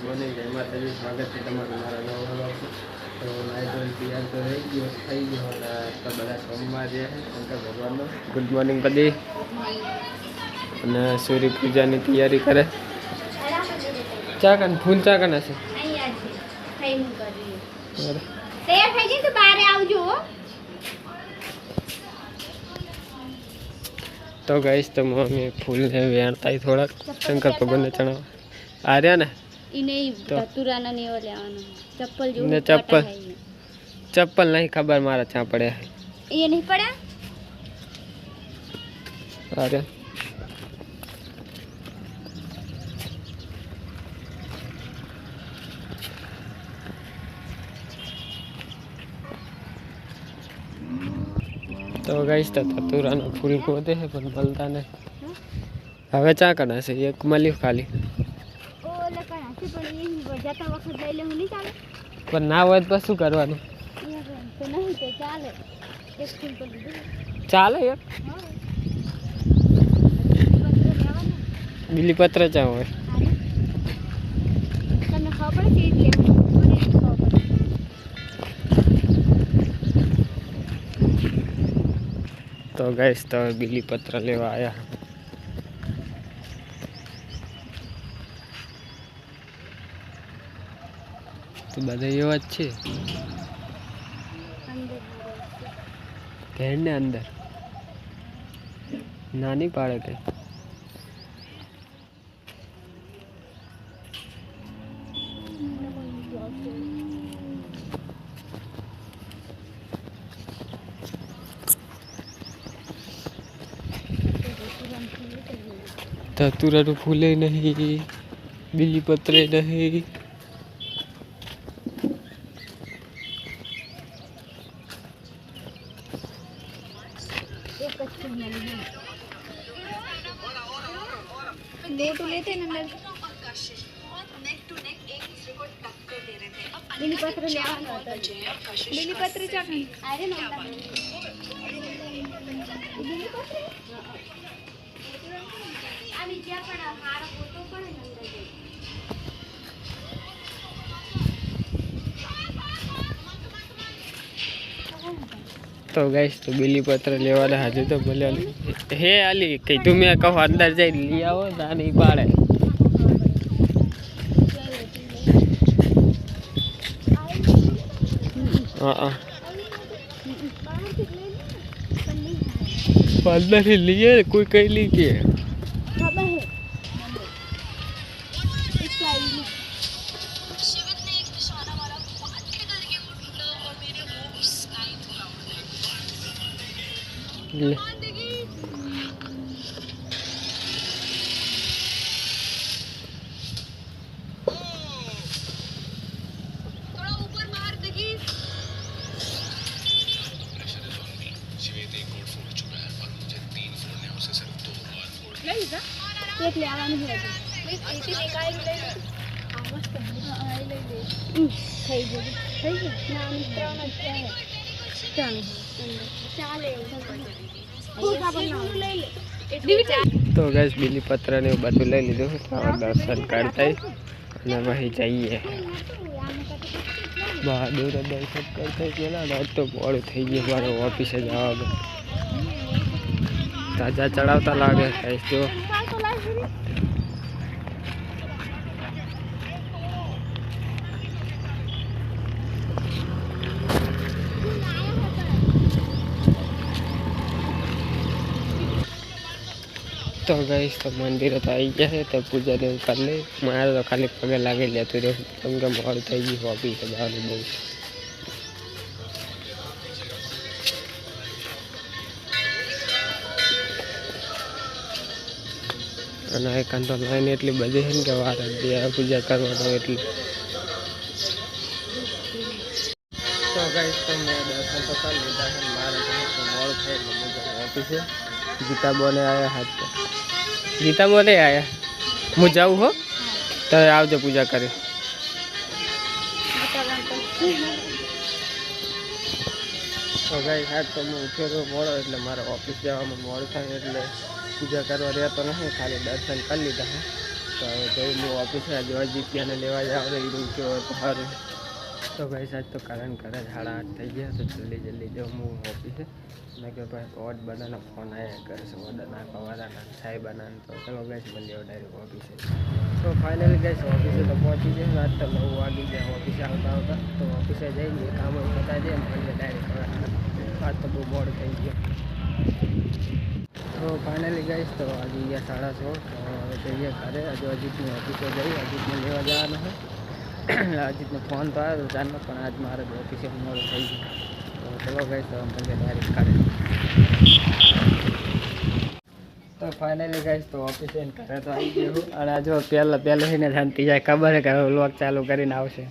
Morning જય માતાજી, સ્વાગત છે તમારું મારા નવા વ્લોગમાં. તો નાઈ ધોઈને તૈયાર તો થઈ ગયો અને તો બધા સોમવાર જે છે શંકર ભગવાનનો ગુડ મોર્નિંગ કદી અને સૂર્ય પૂજાની તૈયારી કરે. ચા કન ફૂલ ચા કન હશે તો ગાઈસ તો મમ્મી ફૂલને વેણતા થોડાક શંકર ભગવાનને ચણાવ આ રહ્યા ને ચપ્પલ નહીં ખબર મારા ચા પડ્યા એ નહીં પડ્યા અરે તો ગાઈસ તો તતુરાના ફૂલ ગોતે છે પણ મળતા નહીં. હવે ચા કરાશે એક મળ્યું ખાલી પણ ના હોય તો શું કરવાનું? ચાલે યાર બીલીપત્ર ચા હોય તો ગાઈસ તો બીલીપત્ર લેવા આવ્યા. તો બધા એવા જ છે ઘેર ને અંદર નાની પાડે કે ધતુરાનું ફૂલે નહીં, બીલીપત્રે નહીં. તો ગાઈસ તો બીલીપત્ર લેવાના હાજર તો બોલે હે આલી કીધું મેં કહું અંદર જઈ લઈ આવો ના નહીં પાડે. હા અંદરથી લઈએ કોઈ કઈ લઈ કે તો ગાઈસ બીલીપત્ર ને બધું લઈ લીધું. દર્શન કરતા અને વહી જઈએ બહાદુર દર્શન કરતા પેલા રાત તો મોડું થઈ ગયું મારે ઓફિસે જવાનું. તાજા ચડાવતા લાગે ગાઈસ જો તો ગાઈસ તો મંદિરે તો આવી ગયા છે તો પૂજા ને કરી લે. મારે તો ખાલી પગે લાગી જતું રહ્યું કેમ કે મોડું થઈ ગયું ઓફિસે જવાનું બહુ. અને એકાંત તો લાઈન એટલી બધી છે ને કે વાર પૂજા કરવાનો એટલી. તો ગાઈસ તો મેં દર્શન તો કરી લીધા છે. મારે મોડું થાય એટલે ઓફિસે ગીતા બોને આવ્યા હાથ ગીતા બોલે આયા હું જાઉં હો તો આવજો પૂજા કરી. તો ગાઈસ હાથ તો હું ઉઠ્યો તો મોડો એટલે મારે ઓફિસ જવામાં મોડું થાય એટલે પૂજા કરવા રહેતો નથી, ખાલી દર્શન કરી લીધા છે. તો હવે જઈ હું ઓફિસે આજે અજીત્યાને લેવા જાવ તો એ રૂમ કેવો હતો સારું. તો ભાઈ સાહેબ તો કારણ કરે 8:30 થઈ ગયા તો જલ્દી જાઉં હું ઓફિસે. મેં કે ભાઈ ઓર્ડ બનાવવાનો ફોન આવ્યા કરે છે ઓર્ડર નાખવાવાળાના સાહેબાના. તો ચલો ગાઈસ મળીએ ડાયરેક્ટ ઓફિસે. તો ફાઇનલી ગાઈસ ઓફિસે તો પહોંચી જાય. રાત તો 9 વાગી ગયા ઓફિસે આવતા. તો ઓફિસે જઈને કામ બતા દે મળીએ ડાયરેક્ટ. આજ તો બહુ મોડું થઈ ગયું. તો ફાઇનલી ગાઈસ તો આજે ગયા 16:30. તો હવે જઈએ ઘરે. હજુ અજીતની ઓફિસે જઈ અજીતને લેવા જવાનો હોય. અજીતનો ફોન તો આવ્યો જાણનો પણ આજ મારે ઓફિસે મોડું થઈ ગયું. તો ચલો ગાઈસ તો મળીએ ડાયરેક્ટ ઘરે. તો ફાઇનલી ગાઈસ તો ઓફિસે ઘરે તો આવી ગયો. અને આ જો પહેલાં શાંતિ જાય ખબર છે કે હવે વ્લોગ ચાલુ કરીને આવશે.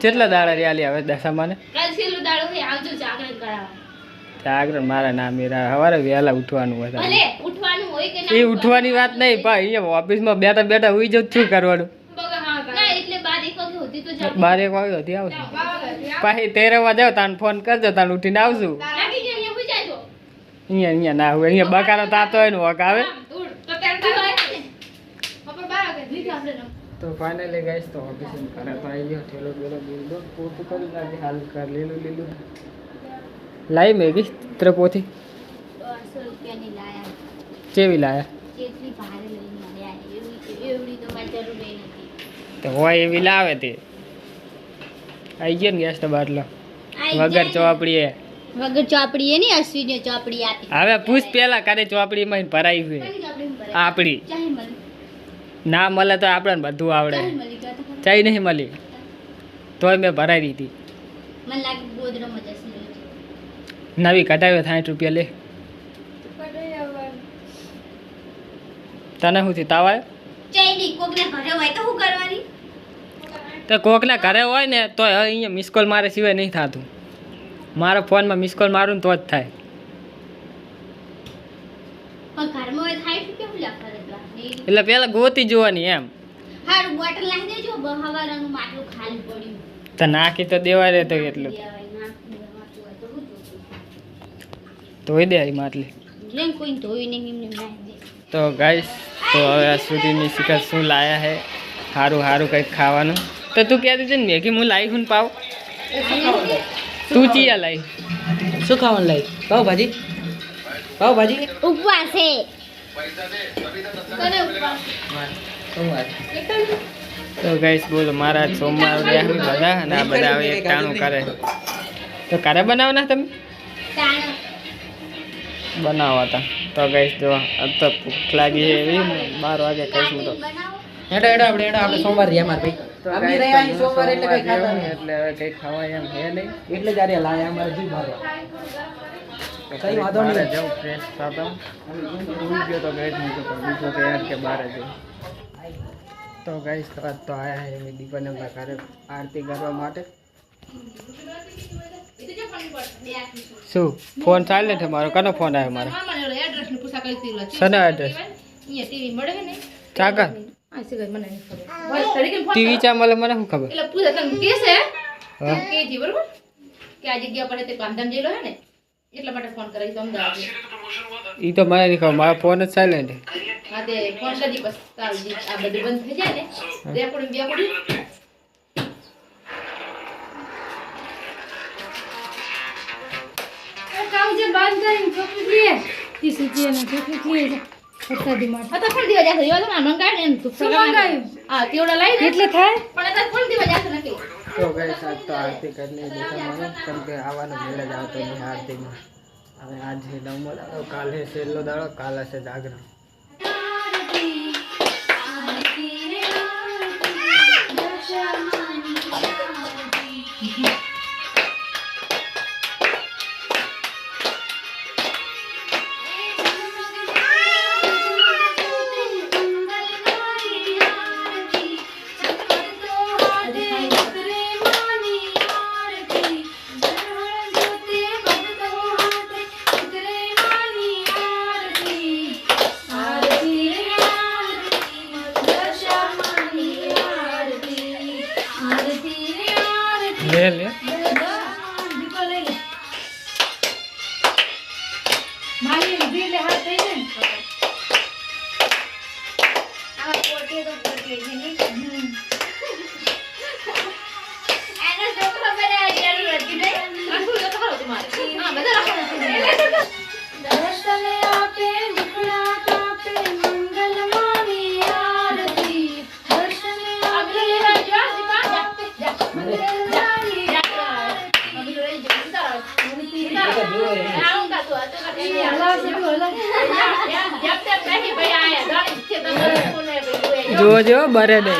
કેટલા દાડા રહ્યા હવે દશામાને જાગરણ મારા નામ સવારે વહેલા ઉઠવાનું હોય. એ ઉઠવાની વાત નહીં પણ અહીંયા ઓફિસમાં બેઠા હુઈ જવું શું કરવાનું. 12 વાગે હતી આવશે પાછી 13 વાગે જાવ તાન ફોન કરજો તાન ઉઠીને આવશું. અહીંયા ના હોય અહીંયા બકારો થતો હોય ને વોક આવે. તો ફાઇનલી ગાઈસ તો ઓફિસે ઘરે તો આવી ગયો. ઠેલો બેલો લીધો પોતું કરી નાખી હાલ કર લીલું લાઈ મેગી ચિત્ર પોથી 100 રૂપિયાની લાયા. કેવી લાયા? કેટલી ભારે લઈને આવ્યા. એવડી તો મારી જરૂર નથી. તો હોય એવી લાવે તે આવી ગયો ને ગેસ તો બાટલો વગર ચોપડીએ. વગર ચોપડીએ નહીં અશ્વિને ચોપડી આપી. હવે પૂછ પેલા કારે ચોપડીમાં ભરાઈ હોય આપણી ના મળે તો આપણે બધું આવડે. ચાઈ નહીં મળી તોય મેં ભરાઈ દીધી. મને લાગે ગોદરામાં જશે. નવી કઢાવ્યો 60 રૂપિયા લે. તને શું થયું તાવ આવ્યો? ચાઈની કોકના ઘરે હોય તો શું કરવાની? તો કોકના ઘરે હોય ને તો અહીંયા મિસ કોલ મારે સિવાય નહીં થતું. મારા ફોનમાં મિસ કોલ મારું ને તો જ થાય. પણ ઘરમાં હોય 60 રૂપિયા હું લખવા એટલે પેલા ગોતી જોવાની એમ. હારું બોટલ લાવી દેજો હવારાનું માટલું ખાલી પડ્યું તો નાખી તો દેવાય રે તો એટલું ધોઈ દે માટલી. કોઈ ધોઈ નહીં એમને નાખી દે. તો ગાઈસ તો હવે આ સુધીની શિખર શું લાયા હે સારું કંઈક ખાવાનું. તો તું કહેતી હતી ને મેગી હું લાવી હું પાવ તું ચિયા લાવી શું ખાવાનું લાવી? પાવભાજી ઉપવાસ છે. તો ગાઈસ બોલો મારા સોમવાર બધા અને આ બધા હવે એક ટાણું કરે. તો ઘરે બનાવવાના તમે બનાવતા? તો ગાઈસ જો તો ભૂખ લાગી છે એવી 12 વાગે ખાઈશું. તો આપણે સોમવાર રહ્યા માર ભાઈ. તો અમે રહ્યા અહીં સોમવાર એટલે કઈ ખાતા નહીં. એટલે હવે કઈ ખાવાય એમ હે નહીં એટલે જ આરે લાયા અમારે જી મારવા. કઈ વાંધો નહીં. જાઉં ફ્રેશ થતા હું ગયો તો ગાઈસ હું તો બીજો તો યાર કે બહાર જ. તો ગાઈસ તો આજ તો આયા હે મેં દીપાનંદના ઘરે આરતી કરવા માટે. શું ફોન ચાલે છે મારો? કનો ફોન આવ્યો મારો? સના એડ્રેસ ચાકા ટીવી ચા મળે મને શું ખબર? ઈ તો મને નહીં ખબર મારો ફોન જ સાયલેન્ટ. તો ગાઈસ આજ તો આરતી કરી દીધા કેમ કે આવવાનો મેળ જ આવતો નહીં આરતીમાં. હવે આજે 9મો દાડો કાલે છેલ્લો દાડો કાલે છે જાગરણ. ले એટલે એની આનો છોકરો બનાવવા જરૂર હતી નહીં આખું તો ખરો તમારે હા બધા રાખો દર્શન આપે મુખડા કાપે મંગલ માની આરતી દર્શન આપે રાજા જોજો બરે દે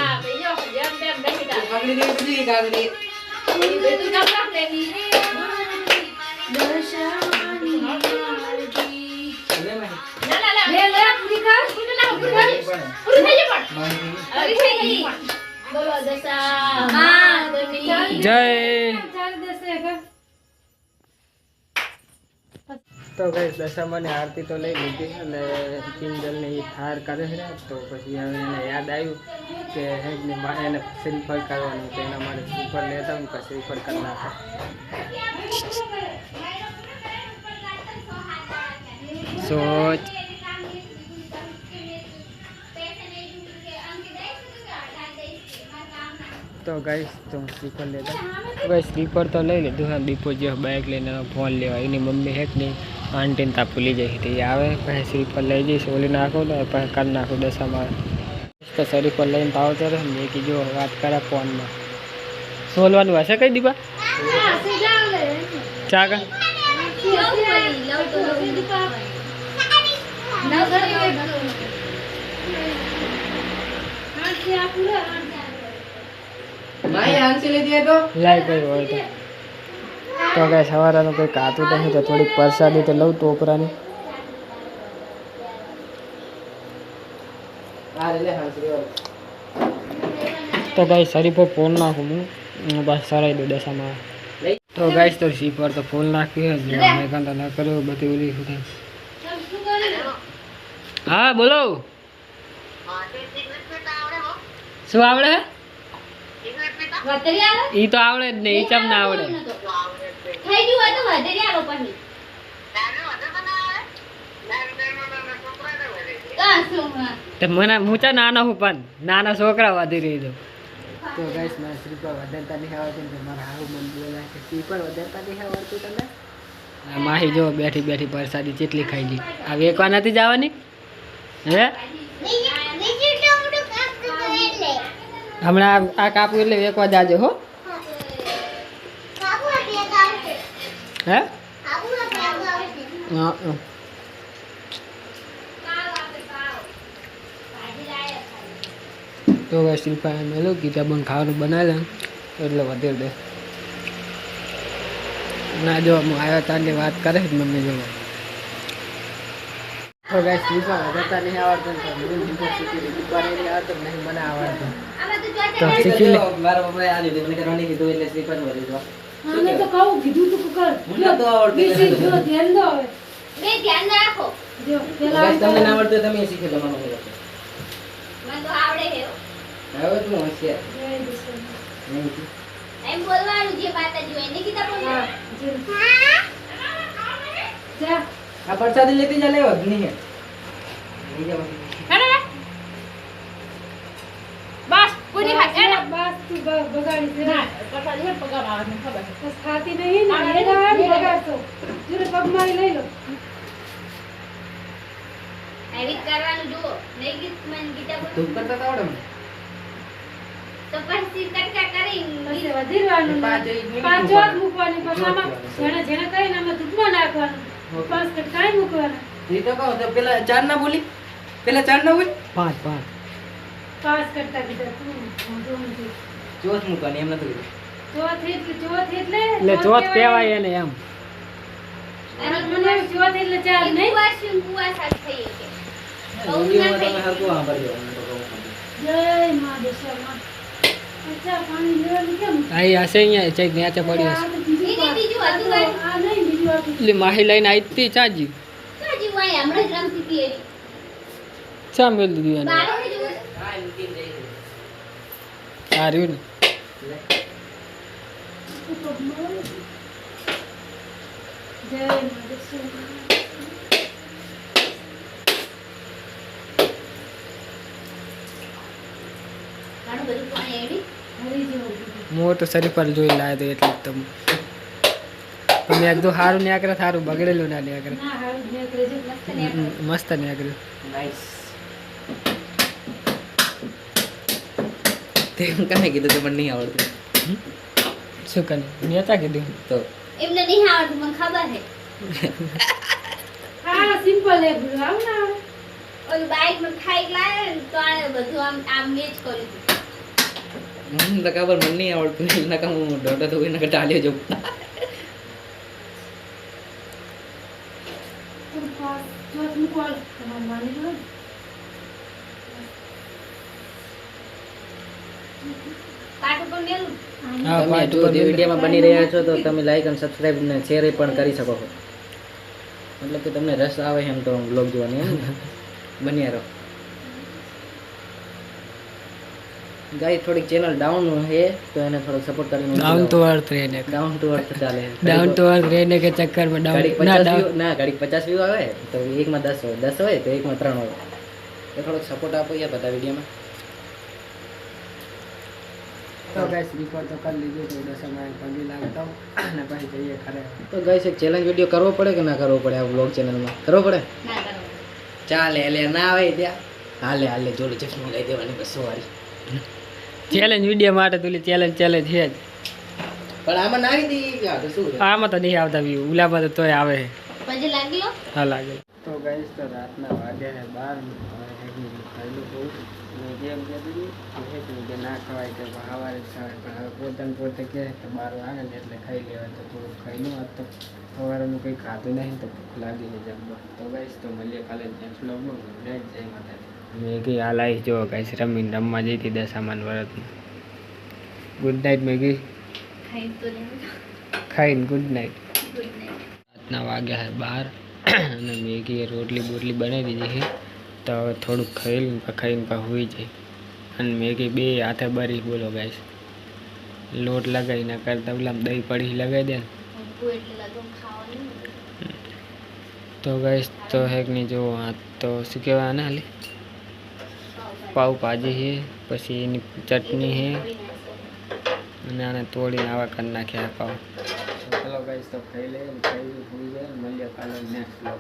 જય તો ગઈ દશામાની આરતી તો લઈ લીધી અને કિંજલની થાર કરે છે તો પછી હવે એને યાદ આવ્યું કે હેજની માં એને શ્રીફળ કરવાનું તો એના માટે શ્રીફળ લેતા હું પછી શ્રીફળ કરી નાખે સોચ તો ગાઈસ તો શ્રીફળ લેતા ગાઈસ શ્રીફળ તો લઈ લીધું હા દીપો જે બાઇક લઈને ફોન લેવા એની મમ્મી હેક નહીં આંટીને તા ભૂલી જાય તે આવે પછી શ્રીફળ લઈ જઈશ ઓલી નાખો ને પછી કરી નાખું દશામાં તો શ્રીફળ લઈને તો આવતો રહે મેં કીધું વાત કરે ફોનમાં સોલવાનું હશે કઈ દીપા ચા કા લાઈ કઈ હોય તો કઈ સવારનું કંઈ કાતું નહીં તો થોડીક પ્રસાદી તો લઉં ટોપરાની તો ગાઈસ શરીફો ફોન નાખું હું બસ સરાઈ દઉં દશામાં તો ગાઈસ તો શ્રીફળ તો ફોન નાખ્યું મેં કાં તો ન કર્યું બધી ઓલી હા બોલો શું આવડે ઈ તો આવડે જ નહીં ઈ ચમ ના આવડે મને મૂચા નાના હું પણ નાના છોકરા વધી રહી દો તો ગાઈસ મારા શ્રીફળ વધારતા નહીં આવડતું મારા હારું મન બોલાય કે શ્રીફળ વધારતા નહીં આવડતું તમે માહી જો બેઠી બેઠી પ્રસાદી ચેટલી ખાઈ ગઈ આ વેકવા નથી જવાની હે હમણાં આ કાપું એટલે વેકવા જાજો હો હે હા તો ભાઈ શ્રીફળ મેલો કીધા બંધ ખાવાનું બનાવે એટલે વધારે દે ના જો હું આવ્યો તારની વાત કરે જ મમ્મી જોવા તો ગાઈસ શ્રીફળ વધારતા નહીં આવડતું તો શીખી લીધું પર નહીં આવડતું નહીં મને આવડતું તો શીખી લે મારા પપ્પાએ આ લીધું મને કરવાની કીધું એટલે શ્રીફળ ભરી દો મને તો કહું કીધું તું કર મને તો આવડતું જો ધ્યાન દો હવે બે ધ્યાન રાખો જો ગાઈસ તમને ના આવડતું તમે શીખી લો મને મને તો આવડે હે હવે તું હોશિયાર એમ બોલવાનું જે માતાજી હોય એને કીધા બોલવાનું જા આ પ્રસાદી લેતી જા લેવા નહીં હે બસ પૂરી ખાય એના બસ તું બગાડી દે ના પ્રસાદી હે પગાર આવે ને ખબર બસ ખાતી નહીં ને એના બગાડતો જુરે પગ મારી લઈ લો એવી કરવાનું જુઓ નહીં ગીત મન ગીતા બોલ તું કરતા તો આવડે તો પછી કટકા કરી બસ વધીરવાનું પાંચ વાર મૂકવાની પછી આમાં જેને કઈ ને આમાં દૂધમાં નાખવાનું પાંચ કટકાઈ મૂકવાના એ તો કહો તો પેલા ચાર ના બોલી પેલા ચાર ના બોલી પાંચ પાંચ કટકા કીધા તું ચોથ મૂકવાની એમ નથી ચોથ એટલે એટલે ચોથ કહેવાય એને એમ અને મને એમ ચોથ એટલે ચાર નહીં કુવા સાથે થઈ કે વિડિયોમાં તમે હરકો સાંભળજો જય મા દેશમાં અચ્છા પાણી લેવાનું કેમ આઈ હશે અહીંયા ચેક ન્યાચે પડી હશે એને બીજું હતું કાઈ આ નહીં બીજું હતું એટલે માહી લઈને આવી હતી ચાજી કાજી વાય હમણાં જ રમતી હતી એરી ચા મેલ દીધી એને બારો ને જો આ રહ્યું ને જય મા દેશમાં આનું બધું પાણી એડી હરી જેવું દીધું. હું તો શરીફળ જોઈ લાવ્યો તો એટલે જ તો મેં એકદમ સારું નીકળે, સારું બગડેલું ના નીકળે. ના હારું જ નીકળે છે. મસ્ત ને મસ્ત નીકળ્યું. નાઈસ. તે કને કીધું તે મને નહીં આવડતું શું કરે નેતા કીધું તો એમને નહીં આવડતું મને ખબર છે હા સિમ્પલ એ બધું આવું ના આવે. ઓલું બાઈક માં ખાઈ લાવે ને તો આને બધું આમ મેચ કર્યું હતું. મને તો ખબર મને નહીં આવડતું એના કામ હું દોડતો તો એના ટાળ્યો જવું થોડું પાસ ચોથ મૂકવા તમારે માની લો. પાટું પણ મેલું હા તમે પાટ જો પર જે વિડીયોમાં બની રહ્યા છો તો તમે લાઈક અને સબસ્ક્રાઇબ ને શેર પણ કરી શકો છો મતલબ કે તમને રસ આવે એમ તો બ્લોગ જોવાની એમ ને? બન્યા રહો ગાઈ થોડીક ચેનલ ડાઉન છે તો એને થોડોક સપોર્ટ કરીને ડાઉન ટુ અર્થ રહીને ડાઉન ટુ અર્થ ચાલે ડાઉન ટુ અર્થ રહીને કે ચક્કરમાં ઘડીક ડાઉન ના 50 ડાઉન વ્યૂ ના ઘડીક 50 વ્યૂ આવે તો એકમાં 10 હોય 10 હોય તો એકમાં 3 હોય તો થોડોક સપોર્ટ આપો યાર બધા વિડીયોમાં તો ગાઈસ રિકોર્ડ તો કરી લીધું તો દસમાં પગી લાગતા અને પછી જઈએ ખરે. તો ગાઈસ એક ચેલેન્જ વિડીયો કરવો પડે કે ના કરવો પડે આ વ્લોગ ચેનલમાં કરવો પડે ના કરો ચાલે એટલે ના આવે ત્યાં હાલે હાલે જોડે ચશ્મો લઈ દેવાની બસો વાળી ચેલેન્જ વિડીયો માટે તો ચેલેન્જ છે જ. પણ આમાં નાખી દી આ તો શું છે? આમાં તો નહીં આવતા વ્યૂ, ઉલામાં તો તોય આવે. પછી લાગી લો હા લાગે. તો ગાઈસ તો રાતના વાગ્યા છે 12 ખાઈલું બહુ જેમ કીધું કે ના ખવાય કે સવારે જ ખવાય પણ હવે પોતાને પોતે કહે કે 12 વાગે ને એટલે ખાઈ લેવાય તો થોડું ખાઈ લઉં. આજ તો સવારનું કંઈ ખાધું નહીં તો ભૂખ લાગી છે જમવા. તો ગાઈસ તો મળીએ કાલે નેક્સ્ટ વ્લોગમાં. જય માતાજી. મેગી આ લાઈશ જો ગાઈસ રમવા જઈ હતી દશામાન વ્રતમાં. Good night Maggi. ખાઈ તો લેવું ખાઈને ગુડ નાઇટ. ગુડ નાઈટ રાતના વાગ્યા છે 12 અને મેગીએ રોટલી બોટલી બનાવી દીધી છે તો હવે થોડુંક ખાઈને હોઈ જાય. અને મેગી બે હાથે બરી બોલો ગાઈસ. લોટ લગાવીને કરતા ઓલામ દહીં પડી લગાવી દે ને ભૂખ એટલે લાગો ખાવાનું તો ગાઈસ તો હેક નહીં જો આ તો શું કહેવાય આને હાલી પાવ ભાજી છે પછી એની ચટણી છે અને આને તોડીને આવા કરી નાખ્યા પાવ. ચલો ગાઈસ તો ખાઈ લે ખાઈ જાય મળીએ કાલે નેક્સ્ટ વ્લોગ.